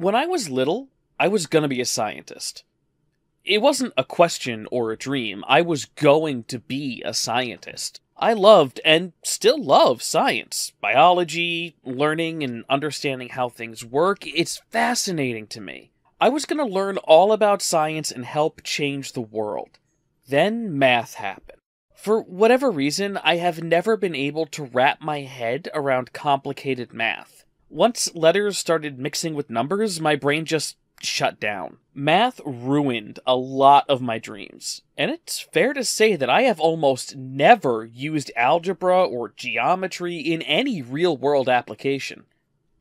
When I was little, I was gonna be a scientist. It wasn't a question or a dream. I was going to be a scientist. I loved and still love science, biology, learning and understanding how things work. It's fascinating to me. I was going to learn all about science and help change the world. Then math happened. For whatever reason, I have never been able to wrap my head around complicated math. Once letters started mixing with numbers, my brain just shut down. Math ruined a lot of my dreams, and it's fair to say that I have almost never used algebra or geometry in any real-world application.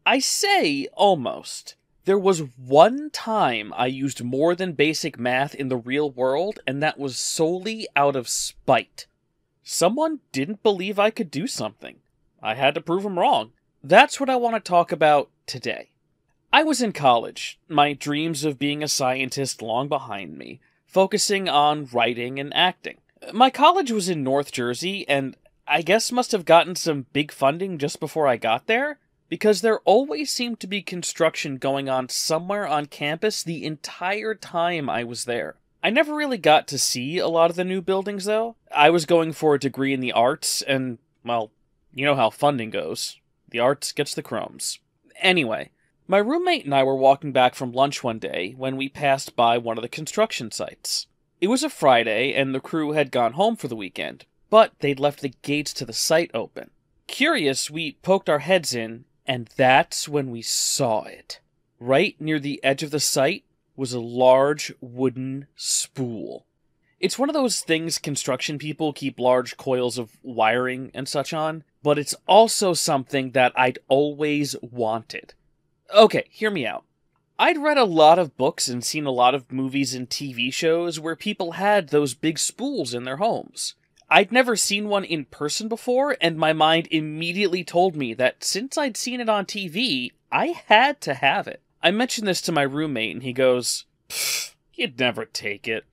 I say almost. There was one time I used more than basic math in the real world, and that was solely out of spite. Someone didn't believe I could do something. I had to prove them wrong. That's what I want to talk about today. I was in college, my dreams of being a scientist long behind me, focusing on writing and acting. My college was in North Jersey, and I guess must have gotten some big funding just before I got there, because there always seemed to be construction going on somewhere on campus the entire time I was there. I never really got to see a lot of the new buildings, though. I was going for a degree in the arts, and, well, you know how funding goes. The arts gets the crumbs. Anyway, my roommate and I were walking back from lunch one day when we passed by one of the construction sites. It was a Friday, and the crew had gone home for the weekend, but they'd left the gates to the site open. Curious, we poked our heads in, and that's when we saw it. Right near the edge of the site was a large wooden spool. It's one of those things construction people keep large coils of wiring and such on, but it's also something that I'd always wanted. Okay, hear me out. I'd read a lot of books and seen a lot of movies and TV shows where people had those big spools in their homes. I'd never seen one in person before, and my mind immediately told me that since I'd seen it on TV, I had to have it. I mentioned this to my roommate, and he goes, "Pfft, you'd never take it."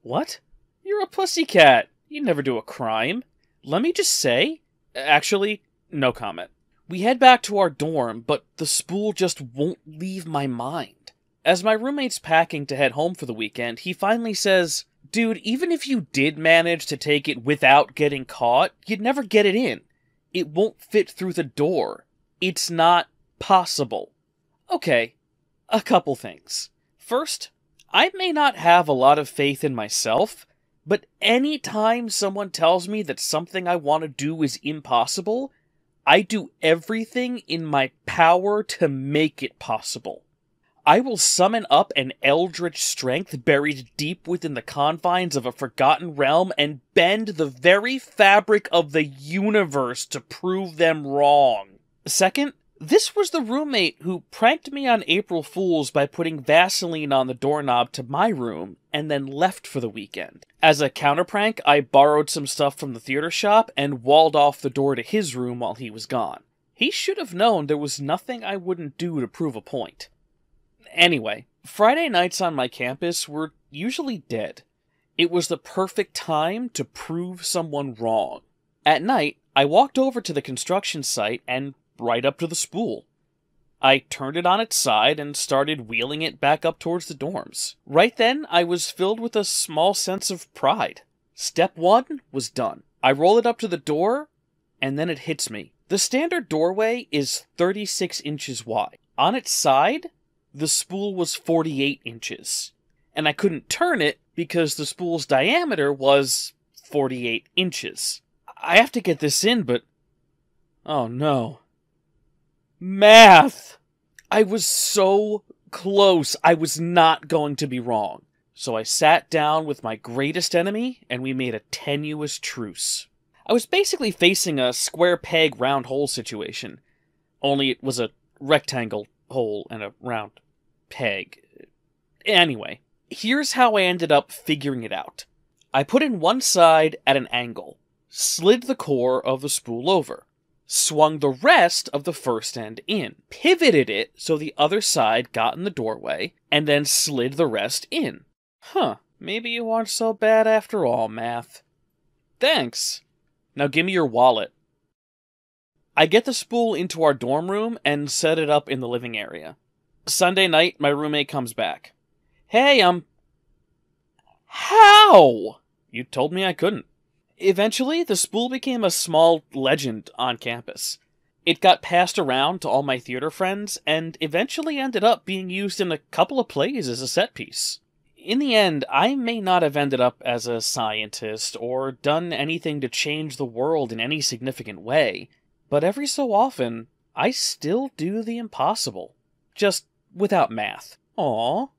What? You're a pussycat. You'd never do a crime. Let me just say, actually, no comment. We head back to our dorm, but the spool just won't leave my mind. As my roommate's packing to head home for the weekend, he finally says, "Dude, even if you did manage to take it without getting caught, you'd never get it in. It won't fit through the door. It's not possible." Okay, a couple things. First, I may not have a lot of faith in myself, but any time someone tells me that something I want to do is impossible, I do everything in my power to make it possible. I will summon up an eldritch strength buried deep within the confines of a forgotten realm and bend the very fabric of the universe to prove them wrong. Second, this was the roommate who pranked me on April Fools by putting Vaseline on the doorknob to my room and then left for the weekend. As a counterprank, I borrowed some stuff from the theater shop and walled off the door to his room while he was gone. He should have known there was nothing I wouldn't do to prove a point. Anyway, Friday nights on my campus were usually dead. It was the perfect time to prove someone wrong. At night, I walked over to the construction site and right up to the spool. I turned it on its side and started wheeling it back up towards the dorms. Right then, I was filled with a small sense of pride. Step one was done. I roll it up to the door, and then it hits me. The standard doorway is 36 inches wide. On its side, the spool was 48 inches. And I couldn't turn it because the spool's diameter was 48 inches. I have to get this in, but... oh no. Math! I was so close. I was not going to be wrong. So I sat down with my greatest enemy, and we made a tenuous truce. I was basically facing a square peg round hole situation. Only it was a rectangle hole and a round peg. Anyway, here's how I ended up figuring it out. I put in one side at an angle, slid the core of the spool over, swung the rest of the first end in, pivoted it so the other side got in the doorway, and then slid the rest in. Huh, maybe you aren't so bad after all, math. Thanks. Now give me your wallet. I get the spool into our dorm room and set it up in the living area. Sunday night, my roommate comes back. Hey, how? You told me I couldn't. Eventually, the Spool became a small legend on campus. It got passed around to all my theater friends, and eventually ended up being used in a couple of plays as a set piece. In the end, I may not have ended up as a scientist, or done anything to change the world in any significant way, but every so often, I still do the impossible. Just without math. Aww.